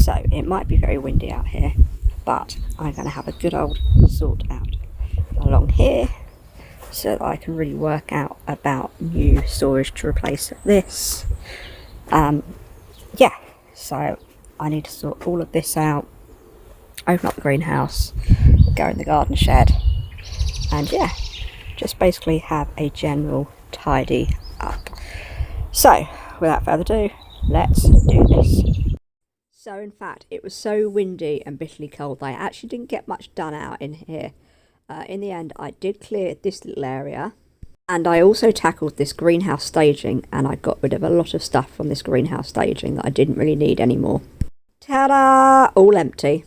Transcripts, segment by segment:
So it might be very windy out here, but I'm going to have a good old sort out along here so that I can really work out about new storage to replace this. Yeah, so I need to sort all of this out, open up the greenhouse, go in the garden shed, and yeah, just basically have a general tidy up. So without further ado, let's do this. So in fact, it was so windy and bitterly cold that I actually didn't get much done out in here. In the end, I did clear this little area, and I also tackled this greenhouse staging, and I got rid of a lot of stuff from this greenhouse staging that I didn't really need anymore. Ta-da! All empty.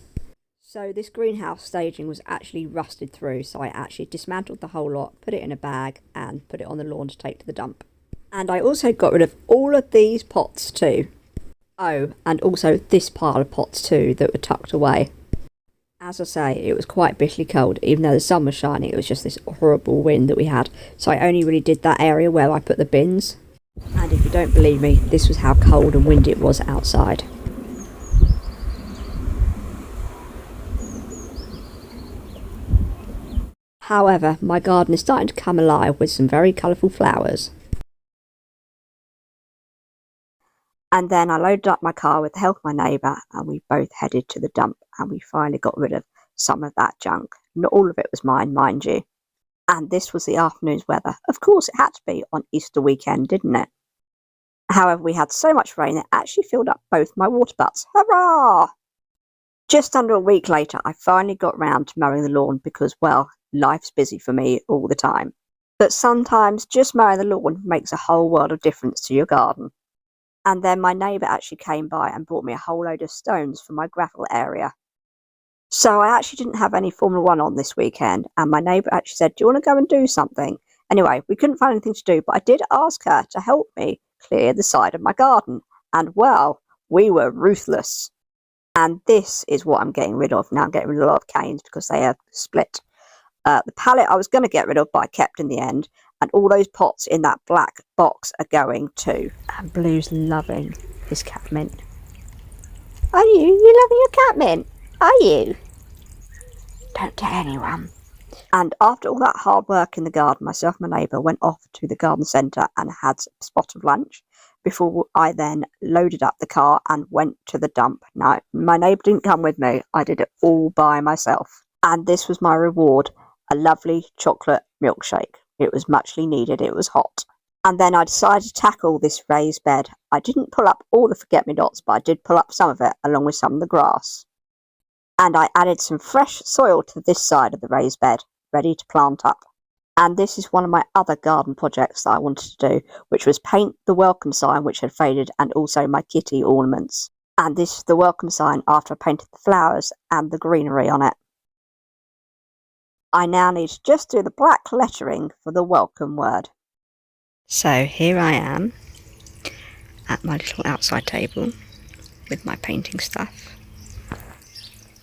So this greenhouse staging was actually rusted through, so I actually dismantled the whole lot, put it in a bag, and put it on the lawn to take to the dump. And I also got rid of all of these pots too. Oh, and also this pile of pots too that were tucked away. As I say, it was quite bitterly cold. Even though the sun was shining, it was just this horrible wind that we had. So I only really did that area where I put the bins. And if you don't believe me, this was how cold and windy it was outside. However, my garden is starting to come alive with some very colourful flowers. And then I loaded up my car with the help of my neighbour, and we both headed to the dump, and we finally got rid of some of that junk. Not all of it was mine, mind you. And this was the afternoon's weather. Of course, it had to be on Easter weekend, didn't it? However, we had so much rain that it actually filled up both my water butts. Hurrah! Just under a week later, I finally got round to mowing the lawn because, well, life's busy for me all the time. But sometimes just mowing the lawn makes a whole world of difference to your garden. And then my neighbour actually came by and brought me a whole load of stones for my gravel area. So I actually didn't have any Formula 1 on this weekend, and my neighbour actually said, do you want to go and do something? Anyway, we couldn't find anything to do, but I did ask her to help me clear the side of my garden. And well, we were ruthless. And this is what I'm getting rid of now. I'm getting rid of a lot of canes because they are split. The pallet I was going to get rid of, but I kept in the end. And all those pots in that black box are going too. And Blue's loving his catmint. Are you? You loving your catmint? Are you? Don't tell anyone. And after all that hard work in the garden, myself and my neighbour went off to the garden centre and had a spot of lunch before I then loaded up the car and went to the dump. Now, my neighbour didn't come with me. I did it all by myself. And this was my reward, a lovely chocolate milkshake. It was muchly needed. It was hot. And then I decided to tackle this raised bed. I didn't pull up all the forget-me-nots, but I did pull up some of it along with some of the grass. And I added some fresh soil to this side of the raised bed, ready to plant up. And this is one of my other garden projects that I wanted to do, which was paint the welcome sign, which had faded, and also my kitty ornaments. And this is the welcome sign after I painted the flowers and the greenery on it. I now need to just do the black lettering for the welcome word. So here I am at my little outside table with my painting stuff.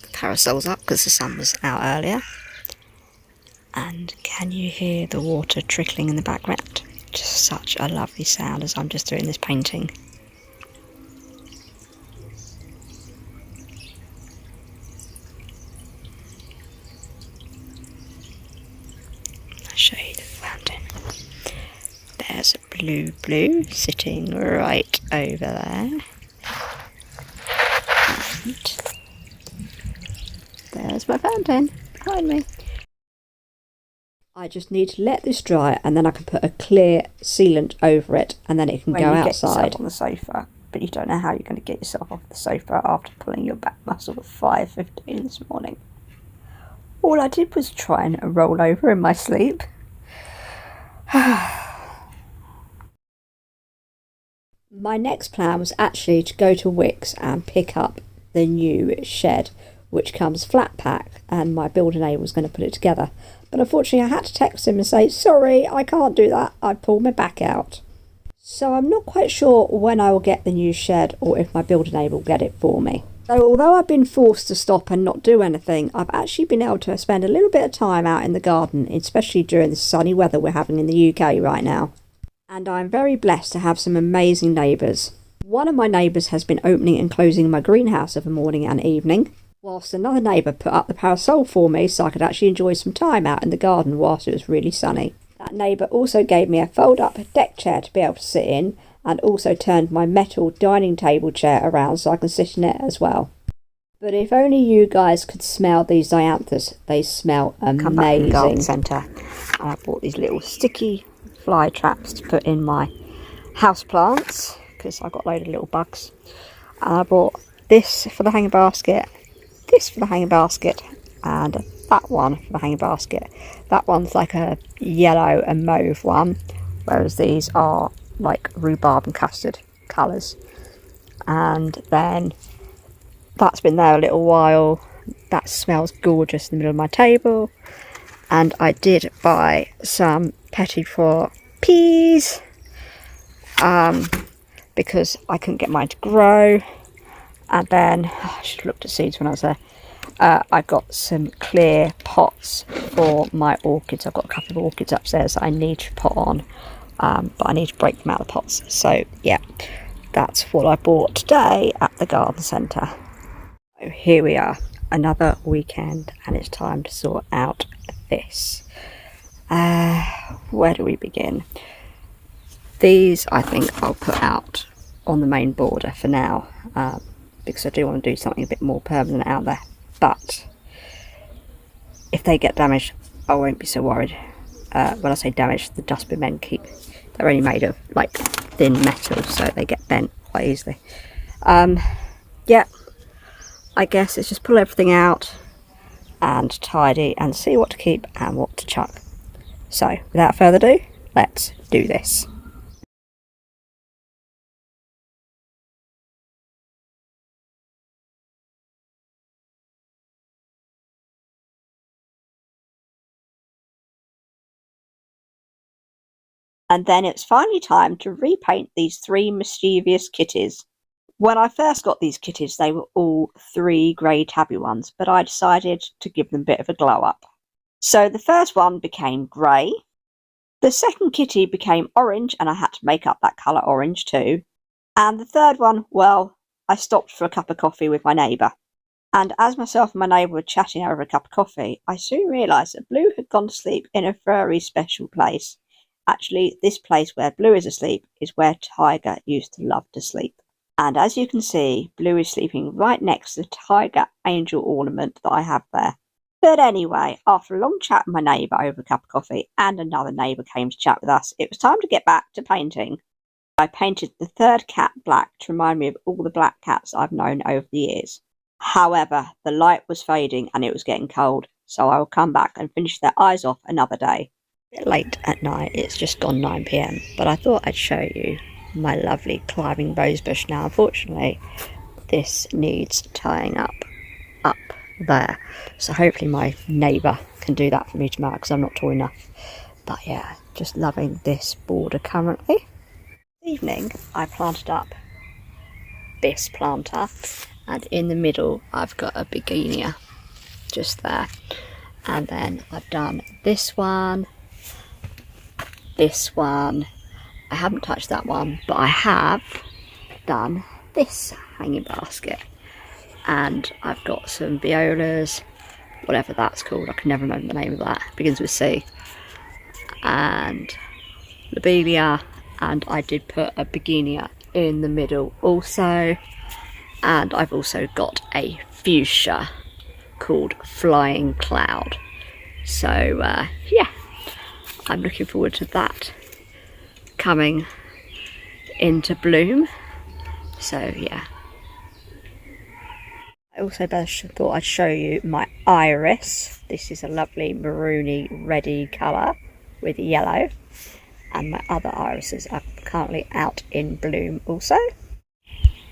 The parasol's up because the sun was out earlier. And can you hear the water trickling in the background? Just such a lovely sound as I'm just doing this painting. Show you the fountain. There's a blue sitting right over there. And there's my fountain behind me. I just need to let this dry, and then I can put a clear sealant over it, and then it can go outside. Get yourself on the sofa, but you don't know how you're going to get yourself off the sofa after pulling your back muscle at 5:15 this morning. All I did was try and roll over in my sleep. My next plan was actually to go to Wickes and pick up the new shed, which comes flat pack, and my builder neighbour was going to put it together. But unfortunately I had to text him and say, sorry, I can't do that, I pulled my back out. So I'm not quite sure when I will get the new shed or if my builder neighbour will get it for me. So although I've been forced to stop and not do anything, I've actually been able to spend a little bit of time out in the garden, especially during the sunny weather we're having in the UK right now. And I'm very blessed to have some amazing neighbours. One of my neighbours has been opening and closing my greenhouse of a morning and evening, whilst another neighbour put up the parasol for me so I could actually enjoy some time out in the garden whilst it was really sunny. That neighbour also gave me a fold-up deck chair to be able to sit in, and also turned my metal dining table chair around so I can sit in it as well. But if only you guys could smell these dianthus, they smell amazing. Come back from the garden centre, and I bought these little sticky fly traps to put in my house plants because I got a load of little bugs. And I bought this for the hanging basket, this for the hanging basket, and that one for the hanging basket. That one's like a yellow and mauve one, whereas these are like rhubarb and custard colours. And then that's been there a little while. That smells gorgeous in the middle of my table. And I did buy some petit four peas because I couldn't get mine to grow. And then I should have looked at seeds when I was there. I got some clear pots for my orchids. I've got a couple of orchids upstairs that I need to pot on, but I need to break them out of the pots. So yeah, that's what I bought today at the garden centre. So here we are, another weekend, and it's time to sort out this. Where do we begin? These I think I'll put out on the main border for now, because I do want to do something a bit more permanent out there. But if they get damaged, I won't be so worried. When I say damaged, the dustbin men they're only made of like thin metal, so they get bent quite easily. Yeah, I guess it's just pull everything out and tidy and see what to keep and what to chuck. So without further ado, let's do this. And then it's finally time to repaint these three mischievous kitties. When I first got these kitties, they were all 3 grey tabby ones, but I decided to give them a bit of a glow up. So the first one became grey, the second kitty became orange, and I had to make up that colour orange too, and the third one, well, I stopped for a cup of coffee with my neighbour. And as myself and my neighbour were chatting over a cup of coffee, I soon realised that Blue had gone to sleep in a very special place. Actually, this place where Blue is asleep is where Tiger used to love to sleep. And as you can see, Blue is sleeping right next to the tiger angel ornament that I have there. But anyway, after a long chat with my neighbour over a cup of coffee and another neighbour came to chat with us, it was time to get back to painting. I painted the third cat black to remind me of all the black cats I've known over the years. However, the light was fading and it was getting cold, so I will come back and finish their eyes off another day. Late at night, it's just gone 9 PM, but I thought I'd show you my lovely climbing rosebush. Now unfortunately this needs tying up there, so hopefully my neighbour can do that for me tomorrow because I'm not tall enough. But yeah, just loving this border currently. This evening I planted up this planter, and in the middle I've got a begonia just there, and then I've done this one, I haven't touched that one, but I have done this hanging basket, and I've got some violas, whatever that's called, I can never remember the name of that, it begins with C, and lobelia, and I did put a begonia in the middle also, and I've also got a fuchsia called Flying Cloud. So yeah, I'm looking forward to that coming into bloom. So yeah, I also thought I'd show you my iris. This is a lovely maroony reddy colour with yellow, and my other irises are currently out in bloom also.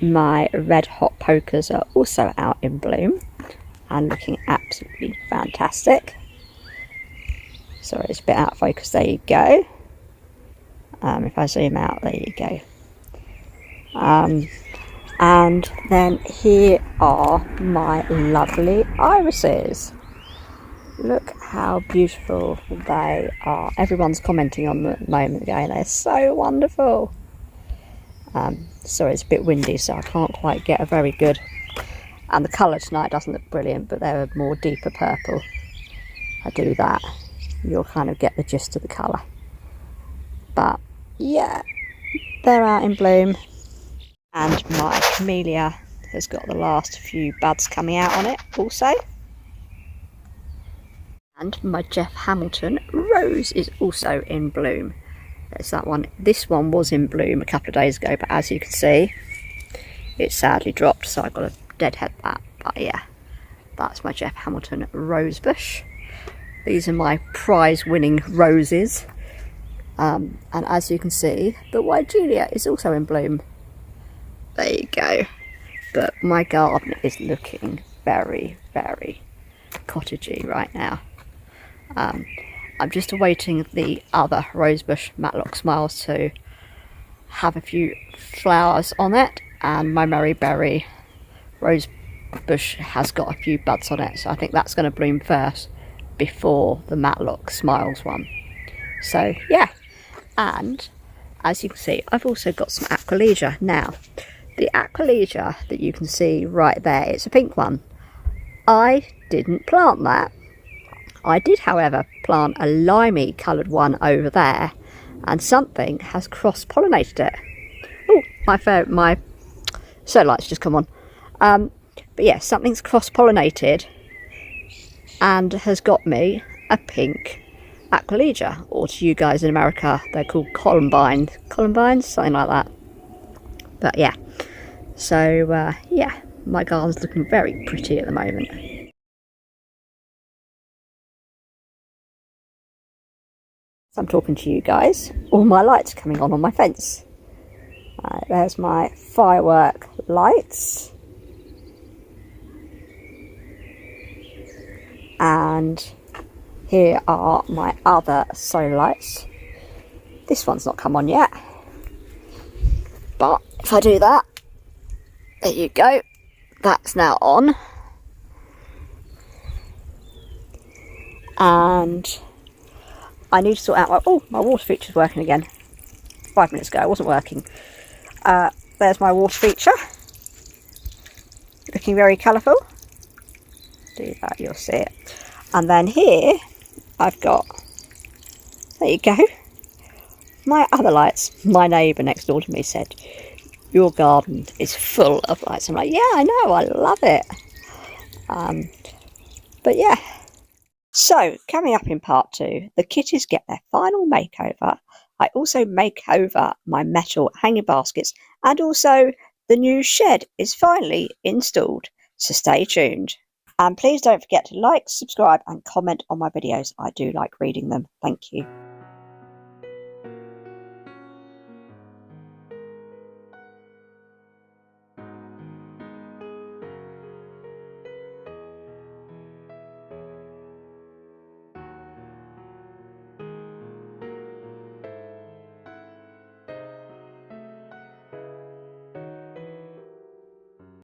My red hot pokers are also out in bloom and looking absolutely fantastic. Sorry, it's a bit out of focus, there you go. If I zoom out, there you go. And then here are my lovely irises. Look how beautiful they are. Everyone's commenting on them at the moment going, they're so wonderful. Sorry, it's a bit windy, so I can't quite get a very good. And the colour tonight doesn't look brilliant, but they're a more deeper purple. I do that, you'll kind of get the gist of the colour. But yeah, they're out in bloom. And my camellia has got the last few buds coming out on it also. And my Jeff Hamilton rose is also in bloom. There's that one. This one was in bloom a couple of days ago, but as you can see, it sadly dropped, so I've got to deadhead that. But yeah, that's my Jeff Hamilton rose bush. These are my prize winning roses. And as you can see, the white Julia is also in bloom. There you go. But my garden is looking very, very cottagey right now. I'm just awaiting the other rosebush Matlock Smiles to have a few flowers on it, and my Mary Berry rosebush has got a few buds on it, so I think that's going to bloom first before the Matlock Smiles one. So yeah, and as you can see, I've also got some Aquilegia. Now, the Aquilegia that you can see right there, it's a pink one. I didn't plant that. I did, however, plant a limey coloured one over there, and something has cross-pollinated it. Oh, my solar light's just come on. But yeah, something's cross-pollinated and has got me a pink Aquilegia, or to you guys in America, they're called columbines, something like that. But yeah, so yeah, my garden's looking very pretty at the moment. So I'm talking to you guys. All my lights are coming on my fence. There's my firework lights. And here are my other solar lights. This one's not come on yet. But if I do that, there you go. That's now on. And I need to sort out my water feature's working again. 5 minutes ago it wasn't working. There's my water feature. Looking very colourful. Do that, you'll see it. And then here I've got, there you go, my other lights. My neighbour next door to me said, your garden is full of lights. I'm like, yeah, I know, I love it. But yeah. So, coming up in part 2, the kitties get their final makeover. I also make over my metal hanging baskets, and also the new shed is finally installed. So stay tuned. And please don't forget to like, subscribe and comment on my videos. I do like reading them. Thank you.